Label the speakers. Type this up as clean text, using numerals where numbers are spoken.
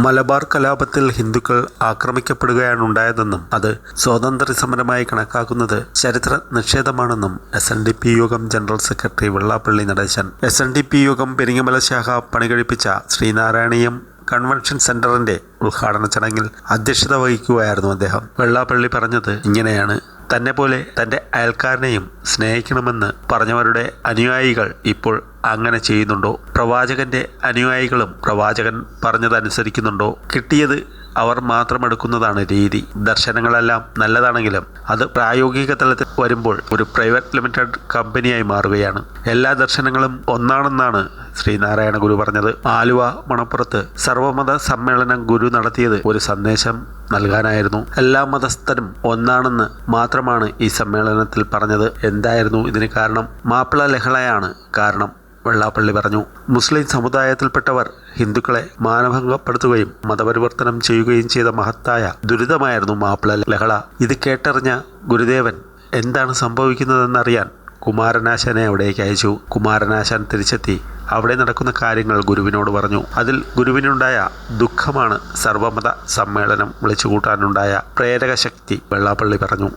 Speaker 1: മലബാർ കലാപത്തിൽ ഹിന്ദുക്കൾ ആക്രമിക്കപ്പെടുകയാണ് ഉണ്ടായതെന്നും അത് സ്വാതന്ത്ര്യ സമരമായി കണക്കാക്കുന്നത് ചരിത്ര നിഷേധമാണെന്നും SNDP യോഗം general secretary Vellappally Natesan. SNDP യോഗം പെരിങ്ങമല ശാഖ പണികഴിപ്പിച്ച ശ്രീനാരായണീയം കൺവെൻഷൻ സെന്ററിന്റെ ഉദ്ഘാടന ചടങ്ങിൽ അധ്യക്ഷത വഹിക്കുകയായിരുന്നു അദ്ദേഹം. വെള്ളാപ്പള്ളി പറഞ്ഞത് ഇങ്ങനെയാണ്: തന്നെ പോലെ തൻ്റെ അയൽക്കാരനെയും സ്നേഹിക്കണമെന്ന് പറഞ്ഞവരുടെ അനുയായികൾ ഇപ്പോൾ അങ്ങനെ ചെയ്യുന്നുണ്ടോ? പ്രവാചകന്റെ അനുയായികളും പ്രവാചകൻ പറഞ്ഞതനുസരിക്കുന്നുണ്ടോ? കിട്ടിയത് അവർ മാത്രം എടുക്കുന്നതാണ് രീതി. ദർശനങ്ങളെല്ലാം നല്ലതാണെങ്കിലും അത് പ്രായോഗിക തലത്തിൽ വരുമ്പോൾ ഒരു പ്രൈവറ്റ് ലിമിറ്റഡ് കമ്പനിയായി മാറുകയാണ്. എല്ലാ ദർശനങ്ങളും ഒന്നാണെന്നാണ് ശ്രീനാരായണ ഗുരു പറഞ്ഞത്. ആലുവ മണപ്പുറത്ത് സർവമത സമ്മേളനം ഗുരു നടത്തിയത് ഒരു സന്ദേശം നൽകാനായിരുന്നു. എല്ലാ മതസ്ഥരും ഒന്നാണെന്ന് മാത്രമാണ് ഈ സമ്മേളനത്തിൽ പറഞ്ഞത്. എന്തായിരുന്നു ഇതിന് കാരണം? മാപ്പിള ലഹളയാണ് കാരണം. വെള്ളാപ്പള്ളി പറഞ്ഞു, മുസ്ലിം സമുദായത്തിൽപ്പെട്ടവർ ഹിന്ദുക്കളെ മാനഭംഗപ്പെടുത്തുകയും മതപരിവർത്തനം ചെയ്യുകയും ചെയ്ത മഹത്തായ ദുരിതമായിരുന്നു മാപ്പിള ലഹള. ഇത് കേട്ടറിഞ്ഞ ഗുരുദേവൻ എന്താണ് സംഭവിക്കുന്നതെന്നറിയാൻ കുമാരനാശാനെ അവിടേക്ക് അയച്ചു. കുമാരനാശാൻ തിരിച്ചെത്തി അവിടെ നടക്കുന്ന കാര്യങ്ങൾ ഗുരുവിനോട് പറഞ്ഞു. അതിൽ ഗുരുവിനുണ്ടായ ദുഃഖമാണ് സർവമത സമ്മേളനം വിളിച്ചുകൂട്ടാനുണ്ടായ പ്രേരക ശക്തി. വെള്ളാപ്പള്ളി പറഞ്ഞു.